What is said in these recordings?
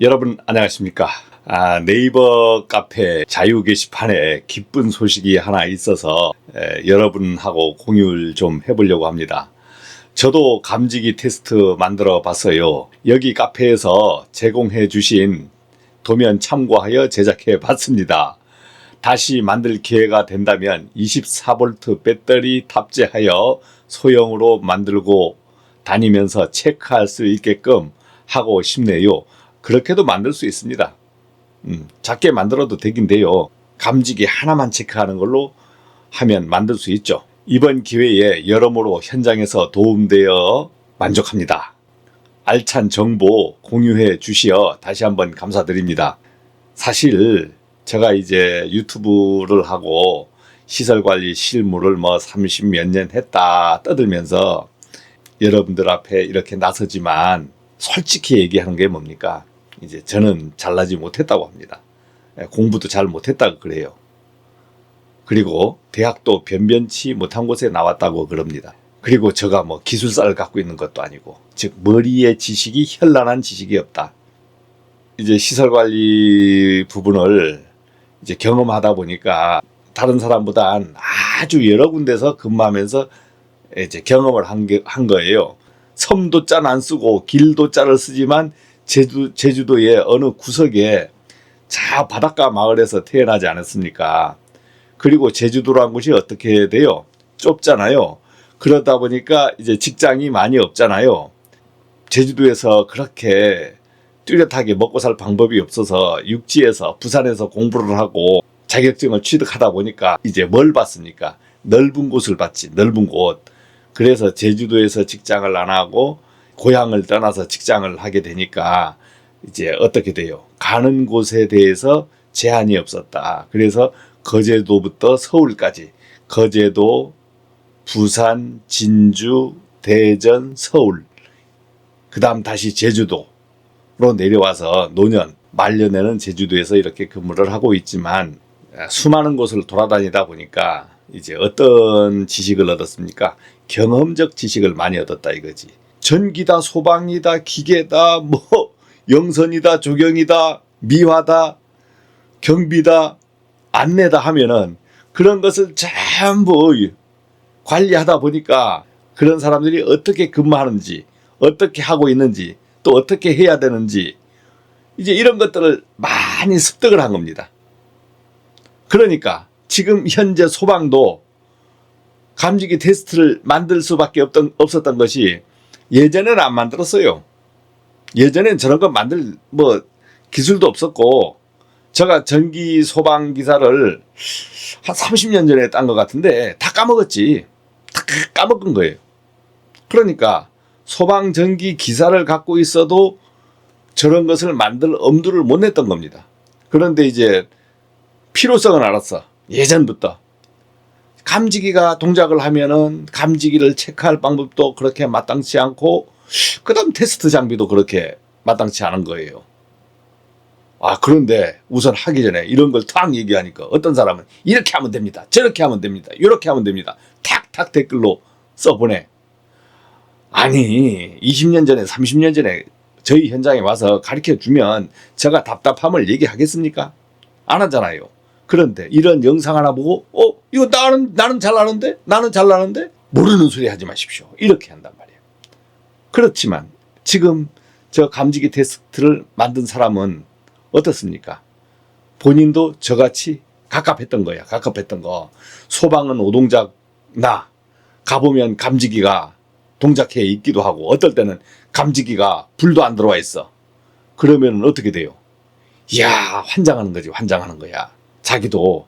여러분 안녕하십니까? 네이버 카페 자유 게시판에 기쁜 소식이 하나 있어서 여러분하고 공유를 좀 해보려고 합니다. 저도 감지기 테스트 만들어 봤어요. 여기 카페에서 제공해 주신 도면 참고하여 제작해 봤습니다. 다시 만들 기회가 된다면 24V 배터리 탑재하여 소형으로 만들고 다니면서 체크할 수 있게끔 하고 싶네요. 그렇게도 만들 수 있습니다. 작게 만들어도 되긴데요. 감지기 하나만 체크하는 걸로 하면 만들 수 있죠. 이번 기회에 여러모로 현장에서 도움되어 만족합니다. 알찬 정보 공유해 주시어 다시 한번 감사드립니다. 사실 제가 이제 유튜브를 하고 시설관리 실무를 30몇 년 했다 떠들면서 여러분들 앞에 이렇게 나서지만 솔직히 얘기하는 게 뭡니까? 이제 저는 잘나지 못했다고 합니다. 공부도 잘 못했다고 그래요. 그리고 대학도 변변치 못한 곳에 나왔다고 그럽니다. 그리고 제가 기술사를 갖고 있는 것도 아니고, 즉 머리에 지식이 현란한 지식이 없다. 이제 시설관리 부분을 이제 경험하다 보니까 다른 사람보단 아주 여러 군데서 근무하면서 이제 경험을 한 거예요. 섬도 짠 안 쓰고 길도 짠을 쓰지만 제주도의 어느 구석에 자 바닷가 마을에서 태어나지 않았습니까? 그리고 제주도란 곳이 어떻게 돼요? 좁잖아요. 그러다 보니까 이제 직장이 많이 없잖아요. 제주도에서 그렇게 뚜렷하게 먹고 살 방법이 없어서 육지에서 부산에서 공부를 하고 자격증을 취득하다 보니까 이제 뭘 받습니까? 넓은 곳을 받지, 넓은 곳. 그래서 제주도에서 직장을 안 하고 고향을 떠나서 직장을 하게 되니까 이제 어떻게 돼요? 가는 곳에 대해서 제한이 없었다. 그래서 거제도부터 서울까지, 거제도, 부산, 진주, 대전, 서울, 그 다음 다시 제주도로 내려와서 노년, 말년에는 제주도에서 이렇게 근무를 하고 있지만 수많은 곳을 돌아다니다 보니까 이제 어떤 지식을 얻었습니까? 경험적 지식을 많이 얻었다 이거지. 전기다, 소방이다, 기계다, 영선이다, 조경이다, 미화다, 경비다, 안내다 하면은 그런 것을 전부 관리하다 보니까 그런 사람들이 어떻게 근무하는지, 어떻게 하고 있는지, 또 어떻게 해야 되는지 이제 이런 것들을 많이 습득을 한 겁니다. 그러니까 지금 현재 소방도 감지기 테스트를 만들 수밖에 없었던 것이 예전에는 안 만들었어요. 예전엔 저런 거 만들 기술도 없었고, 제가 전기 소방 기사를 한 30년 전에 딴 것 같은데 다 까먹었지. 다 까먹은 거예요. 그러니까 소방 전기 기사를 갖고 있어도 저런 것을 만들 엄두를 못 냈던 겁니다. 그런데 이제 필요성은 알았어. 예전부터. 감지기가 동작을 하면은 감지기를 체크할 방법도 그렇게 마땅치 않고, 그 다음 테스트 장비도 그렇게 마땅치 않은 거예요. 그런데 우선 하기 전에 이런 걸 탁 얘기하니까 어떤 사람은 이렇게 하면 됩니다. 저렇게 하면 됩니다. 이렇게 하면 됩니다. 탁탁 댓글로 써보내. 아니, 20년 전에 30년 전에 저희 현장에 와서 가르쳐 주면 제가 답답함을 얘기하겠습니까? 안 하잖아요. 그런데 이런 영상 하나 보고 이거 나는 잘 아는데? 나는 잘 아는데? 모르는 소리 하지 마십시오. 이렇게 한단 말이에요. 그렇지만 지금 저 감지기 테스트를 만든 사람은 어떻습니까? 본인도 저같이 갑갑했던 거야. 갑갑했던 거. 소방은 오동작 가보면 감지기가 동작해 있기도 하고, 어떨 때는 감지기가 불도 안 들어와 있어. 그러면 어떻게 돼요? 이야, 환장하는 거지. 환장하는 거야. 자기도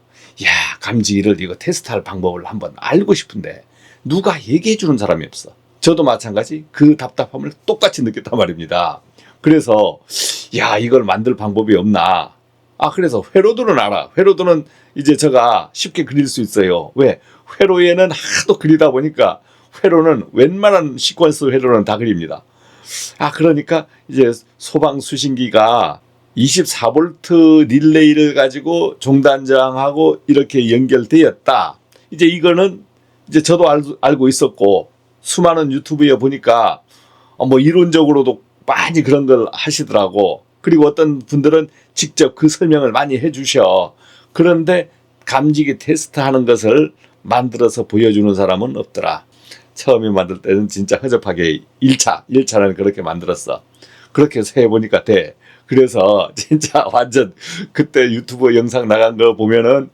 감지기를 이거 테스트할 방법을 한번 알고 싶은데 누가 얘기해 주는 사람이 없어. 저도 마찬가지 그 답답함을 똑같이 느꼈단 말입니다. 그래서 이걸 만들 방법이 없나. 그래서 회로도는 알아. 회로도는 이제 제가 쉽게 그릴 수 있어요. 왜? 회로에는 하도 그리다 보니까 회로는 웬만한 시퀀스 회로는 다 그립니다. 그러니까 이제 소방 수신기가 24V 릴레이를 가지고 종단저항하고 이렇게 연결되었다. 이제 이거는 이제 저도 알고 있었고, 수많은 유튜브에 보니까 이론적으로도 많이 그런 걸 하시더라고. 그리고 어떤 분들은 직접 그 설명을 많이 해주셔. 그런데 감지기 테스트하는 것을 만들어서 보여주는 사람은 없더라. 처음에 만들 때는 진짜 허접하게 1차는 그렇게 만들었어. 그렇게 해서 해보니까 돼. 그래서 진짜 완전 그때 유튜브 영상 나간 거 보면은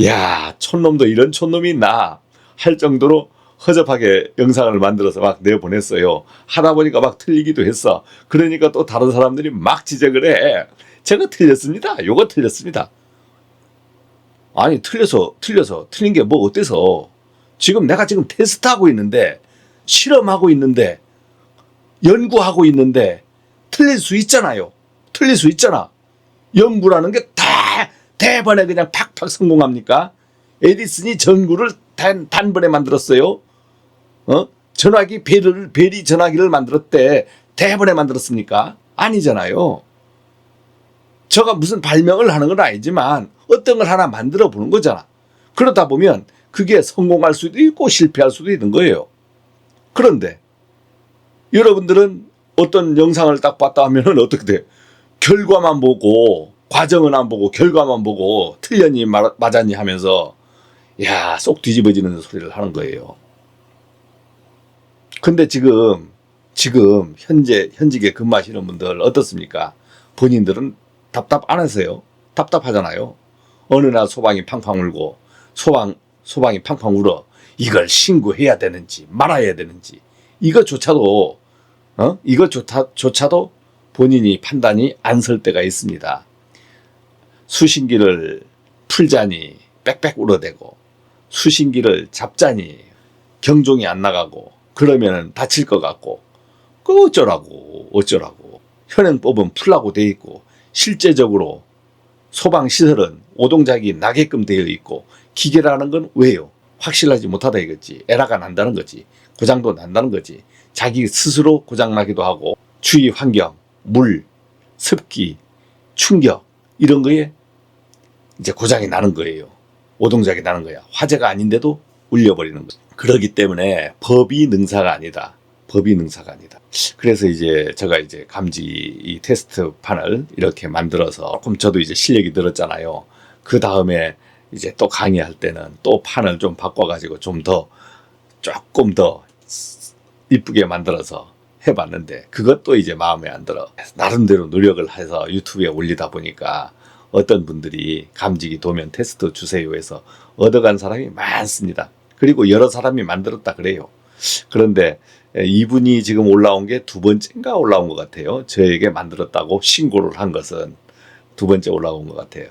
야, 촌놈도 이런 촌놈이 있나 할 정도로 허접하게 영상을 만들어서 막 내보냈어요. 하다 보니까 막 틀리기도 했어. 그러니까 또 다른 사람들이 막 지적을 해. 저거 틀렸습니다. 요거 틀렸습니다. 아니 틀린 게 뭐 어때서. 내가 지금 테스트하고 있는데 실험하고 있는데 연구하고 있는데 틀릴 수 있잖아요. 틀릴 수 있잖아. 연구라는 게 다 대번에 그냥 팍팍 성공합니까? 에디슨이 전구를 단번에 만들었어요. 전화기 베리 전화기를 만들었대. 대번에 만들었습니까? 아니잖아요. 저가 무슨 발명을 하는 건 아니지만 어떤 걸 하나 만들어 보는 거잖아. 그러다 보면 그게 성공할 수도 있고 실패할 수도 있는 거예요. 그런데 여러분들은 어떤 영상을 딱 봤다 하면은 어떻게 돼? 결과만 보고 과정은 안 보고 결과만 보고 틀렸니 맞았니 하면서 야, 쏙 뒤집어지는 소리를 하는 거예요. 근데 지금 현직에 근무하시는 분들 어떻습니까? 본인들은 답답 안 하세요? 답답하잖아요. 어느 날 소방이 팡팡 울고 소방이 팡팡 울어. 이걸 신고해야 되는지 말아야 되는지 이거조차도 본인이 판단이 안 설 때가 있습니다. 수신기를 풀자니 빽빽 울어대고 수신기를 잡자니 경종이 안 나가고 그러면은 다칠 것 같고 그 어쩌라고 현행법은 풀라고 돼 있고 실제적으로 소방시설은 오동작이 나게끔 되어 있고 기계라는 건 왜요? 확실하지 못하다 이거지. 에러가 난다는 거지. 고장도 난다는 거지. 자기 스스로 고장나기도 하고 주위 환경, 물, 습기, 충격 이런 거에 이제 고장이 나는 거예요. 오동작이 나는 거야. 화재가 아닌데도 울려버리는 거죠. 그렇기 때문에 법이 능사가 아니다. 그래서 제가 감지기 테스트판을 이렇게 만들어서 조금 저도 실력이 늘었잖아요. 그 다음에 또 강의할 때는 또 판을 좀 바꿔가지고 조금 더 이쁘게 만들어서 해봤는데 그것도 마음에 안 들어. 나름대로 노력을 해서 유튜브에 올리다 보니까 어떤 분들이 감지기 도면 테스트 주세요 해서 얻어간 사람이 많습니다. 그리고 여러 사람이 만들었다 그래요. 그런데 이분이 지금 올라온 게 두 번째인가 올라온 것 같아요. 저에게 만들었다고 신고를 한 것은 두 번째 올라온 것 같아요.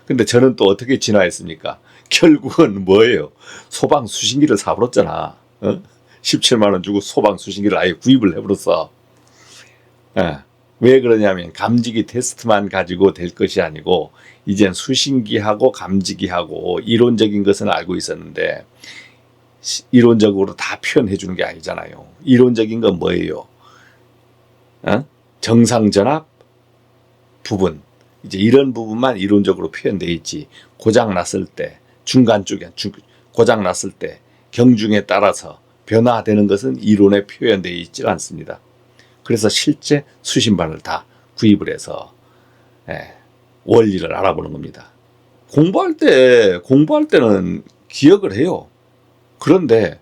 근데 저는 또 어떻게 진화했습니까? 결국은 뭐예요? 소방 수신기를 사버렸잖아. 17만 원 주고 소방 수신기를 아예 구입을 해버렸어. 왜 그러냐면 감지기 테스트만 가지고 될 것이 아니고 이젠 수신기하고 감지기하고 이론적인 것은 알고 있었는데 이론적으로 다 표현해 주는 게 아니잖아요. 이론적인 건 뭐예요? 정상전압 부분. 이런 부분만 이론적으로 표현되어 있지. 고장 났을 때, 중간 쪽에 고장 났을 때 경중에 따라서 변화되는 것은 이론에 표현되어 있지 않습니다. 그래서 실제 수신반을 다 구입을 해서 원리를 알아보는 겁니다. 공부할 때는 기억을 해요. 그런데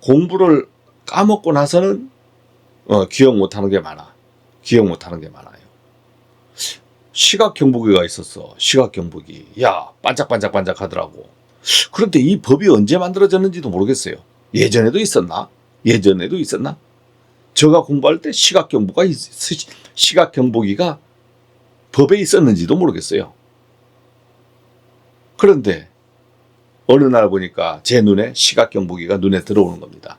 공부를 까먹고 나서는 기억 못하는 게 많아요. 시각 경보기가 있었어. 시각 경보기. 야, 반짝반짝 하더라고. 그런데 이 법이 언제 만들어졌는지도 모르겠어요. 예전에도 있었나? 제가 공부할 때 시각 경보기가 법에 있었는지도 모르겠어요. 그런데 어느 날 보니까 제 눈에 시각 경보기가 눈에 들어오는 겁니다.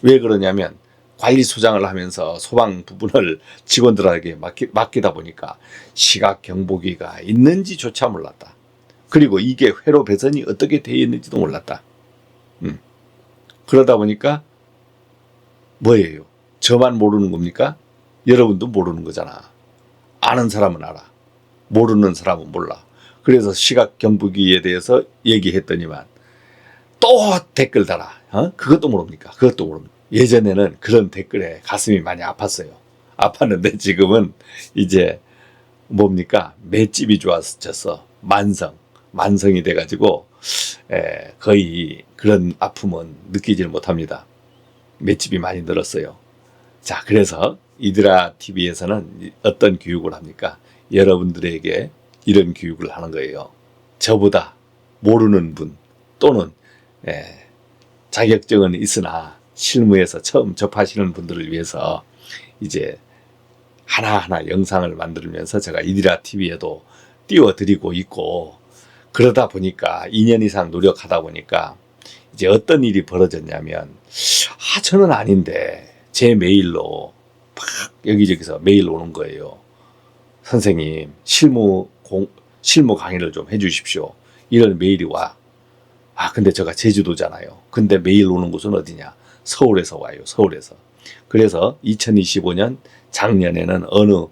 왜 그러냐면 관리소장을 하면서 소방 부분을 직원들에게 맡기다 보니까 시각 경보기가 있는지조차 몰랐다. 그리고 이게 회로 배선이 어떻게 되어 있는지도 몰랐다. 그러다 보니까 뭐예요? 저만 모르는 겁니까? 여러분도 모르는 거잖아. 아는 사람은 알아. 모르는 사람은 몰라. 그래서 시각 경보기에 대해서 얘기했더니만 또 댓글 달아. 그것도 모릅니까? 예전에는 그런 댓글에 가슴이 많이 아팠어요. 아팠는데 지금은 뭡니까? 맷집이 좋아졌어. 만성이 돼가지고 거의 그런 아픔은 느끼질 못합니다. 맷집이 많이 늘었어요. 자, 그래서 이드라 TV에서는 어떤 교육을 합니까? 여러분들에게 이런 교육을 하는 거예요. 저보다 모르는 분 또는 자격증은 있으나 실무에서 처음 접하시는 분들을 위해서 이제 하나하나 영상을 만들면서 제가 이드라 TV에도 띄워드리고 있고, 그러다 보니까 2년 이상 노력하다 보니까 이제 어떤 일이 벌어졌냐면, 저는 아닌데 제 메일로 막 여기저기서 메일 오는 거예요. 선생님, 실무 강의를 좀 해주십시오. 이런 메일이 와. 근데 제가 제주도잖아요. 근데 메일 오는 곳은 어디냐? 서울에서 와요. 서울에서. 그래서 2025년 작년에는 어느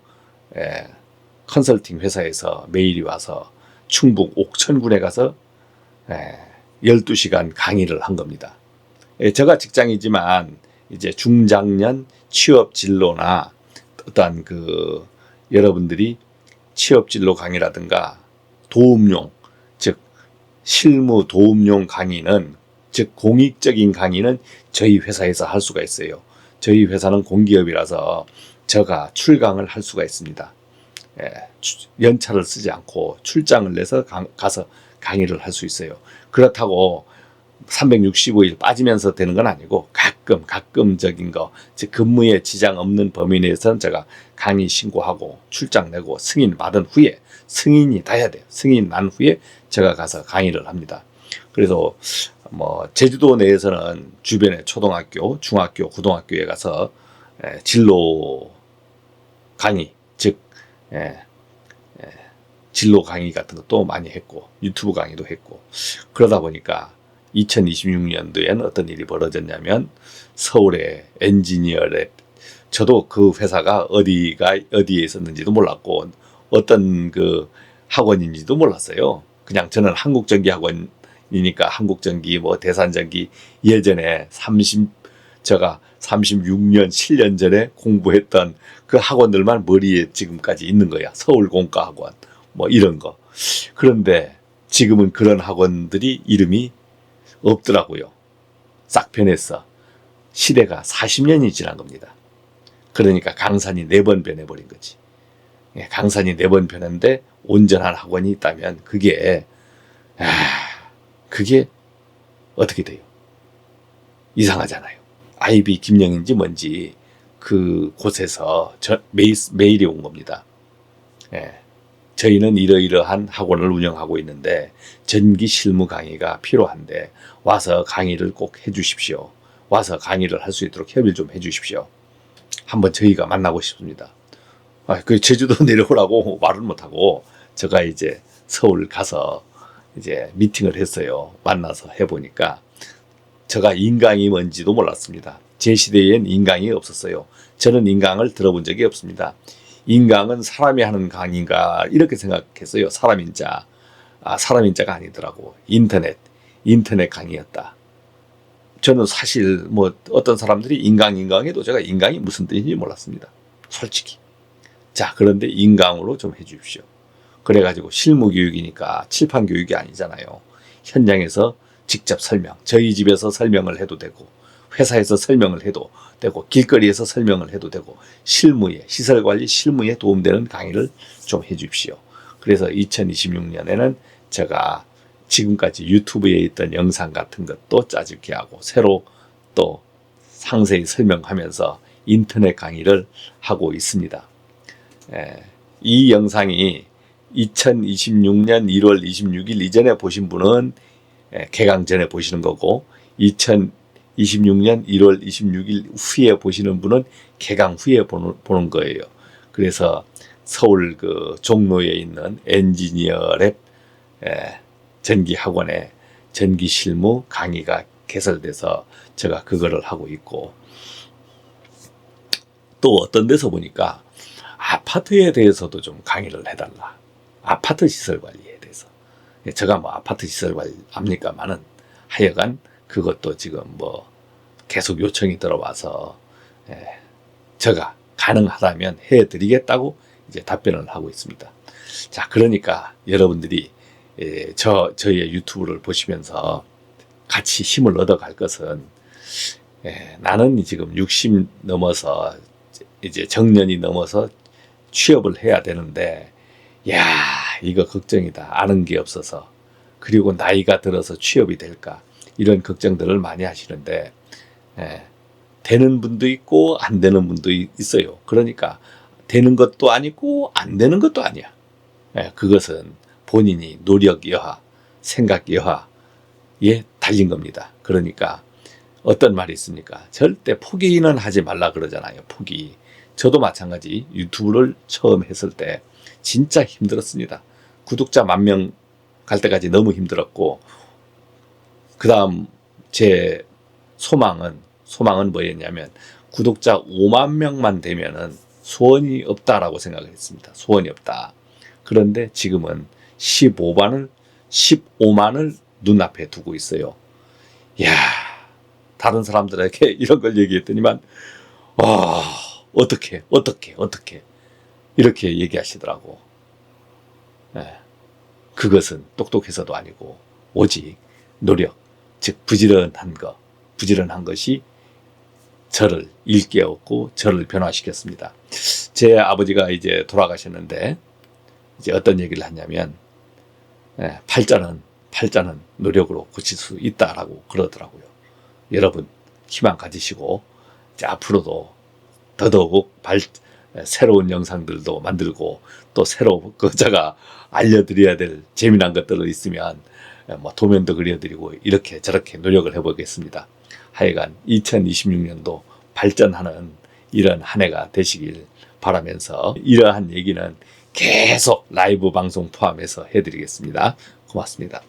컨설팅 회사에서 메일이 와서 충북 옥천군에 가서 12시간 강의를 한 겁니다. 제가 직장이지만 이제 중장년 취업 진로나 어떠한 여러분들이 취업 진로 강의라든가 도움용, 즉 실무 도움용 강의는, 즉 공익적인 강의는 저희 회사에서 할 수가 있어요. 저희 회사는 공기업이라서 제가 출강을 할 수가 있습니다. 연차를 쓰지 않고 출장을 내서 가서 강의를 할 수 있어요. 그렇다고 365일 빠지면서 되는 건 아니고 가끔적인 거, 즉 근무에 지장 없는 범위 내에서는 제가 강의 신고하고 출장 내고 승인 받은 후에, 승인이 나야 돼요. 승인 난 후에 제가 가서 강의를 합니다. 그래서 제주도 내에서는 주변의 초등학교, 중학교, 고등학교에 가서 진로 강의, 즉 진로 강의 같은 것도 많이 했고 유튜브 강의도 했고, 그러다 보니까 2026년도에는 어떤 일이 벌어졌냐면, 서울의 엔지니어랩, 저도 그 회사가 어디에 있었는지도 몰랐고 어떤 학원인지도 몰랐어요. 그냥 저는 한국전기 학원이니까 한국전기, 대산전기, 예전에 제가 36년 7년 전에 공부했던 그 학원들만 머리에 지금까지 있는 거야. 서울공과학원 이런 거. 그런데 지금은 그런 학원들이 이름이 없더라고요. 싹 변했어. 시대가 40년이 지난 겁니다. 그러니까 강산이 4번 변해버린 거지. 강산이 4번 변했는데 온전한 학원이 있다면 그게 어떻게 돼요? 이상하잖아요. 아이비 김영인지 뭔지 그 곳에서 메일이 온 겁니다. 저희는 이러이러한 학원을 운영하고 있는데 전기 실무 강의가 필요한데 와서 강의를 꼭 해주십시오. 와서 강의를 할 수 있도록 협의를 좀 해주십시오. 한번 저희가 만나고 싶습니다. 제주도 내려오라고 말은 못하고 제가 이제 서울 가서 이제 미팅을 했어요. 만나서 해보니까 제가 인강이 뭔지도 몰랐습니다. 제 시대엔 인강이 없었어요. 저는 인강을 들어본 적이 없습니다. 인강은 사람이 하는 강의인가 이렇게 생각했어요. 사람인자. 사람인자가 아니더라고. 인터넷 강의였다. 저는 사실 어떤 사람들이 인강해도 제가 인강이 무슨 뜻인지 몰랐습니다. 솔직히. 자, 그런데 인강으로 좀 해주십시오. 그래가지고 실무교육이니까 칠판 교육이 아니잖아요. 현장에서 직접 설명, 저희 집에서 설명을 해도 되고 회사에서 설명을 해도 되고 길거리에서 설명을 해도 되고 시설관리 실무에 도움되는 강의를 좀 해주십시오. 그래서 2026년에는 제가 지금까지 유튜브에 있던 영상 같은 것도 짜집기 하고 새로 또 상세히 설명하면서 인터넷 강의를 하고 있습니다. 이 영상이 2026년 1월 26일 이전에 보신 분은 개강 전에 보시는 거고 2026년 1월 26일 후에 보시는 분은 개강 후에 보는 거예요. 그래서 서울 종로에 있는 엔지니어랩 전기학원에 전기실무 강의가 개설돼서 제가 그거를 하고 있고, 또 어떤 데서 보니까 아파트에 대해서도 좀 강의를 해달라. 아파트 시설 관리에 대해서. 제가 아파트 시설 관리 압니까만은 하여간 그것도 지금 계속 요청이 들어와서 제가 가능하다면 해드리겠다고 이제 답변을 하고 있습니다. 자, 그러니까 여러분들이 저의 유튜브를 보시면서 같이 힘을 얻어갈 것은, 나는 지금 60 넘어서 이제 정년이 넘어서 취업을 해야 되는데, 야, 이거 걱정이다. 아는 게 없어서. 그리고 나이가 들어서 취업이 될까? 이런 걱정들을 많이 하시는데, 되는 분도 있고 안 되는 분도 있어요. 그러니까 되는 것도 아니고 안 되는 것도 아니야. 그것은 본인이 노력 여하, 생각 여하에 달린 겁니다. 그러니까 어떤 말이 있습니까? 절대 포기는 하지 말라 그러잖아요. 포기. 저도 마찬가지 유튜브를 처음 했을 때 진짜 힘들었습니다. 구독자 10,000명 갈 때까지 너무 힘들었고, 그 다음 제 소망은 뭐였냐면 구독자 5만 명만 되면은 소원이 없다라고 생각을 했습니다. 소원이 없다. 그런데 지금은 15만을 눈앞에 두고 있어요. 이야, 다른 사람들에게 이런 걸 얘기했더니만, 와, 어떻게 이렇게 얘기하시더라고. 그것은 똑똑해서도 아니고 오직 노력, 즉 부지런한 것이 저를 일깨웠고 저를 변화시켰습니다. 제 아버지가 이제 돌아가셨는데 이제 어떤 얘기를 하냐면, 팔자는 노력으로 고칠 수 있다라고 그러더라고요. 여러분 희망 가지시고 이제 앞으로도 더더욱 새로운 영상들도 만들고, 또 새로 제가 알려드려야 될 재미난 것들이 있으면 뭐 도면도 그려드리고 이렇게 저렇게 노력을 해보겠습니다. 하여간 2026년도 발전하는 이런 한 해가 되시길 바라면서, 이러한 얘기는 계속 라이브 방송 포함해서 해드리겠습니다. 고맙습니다.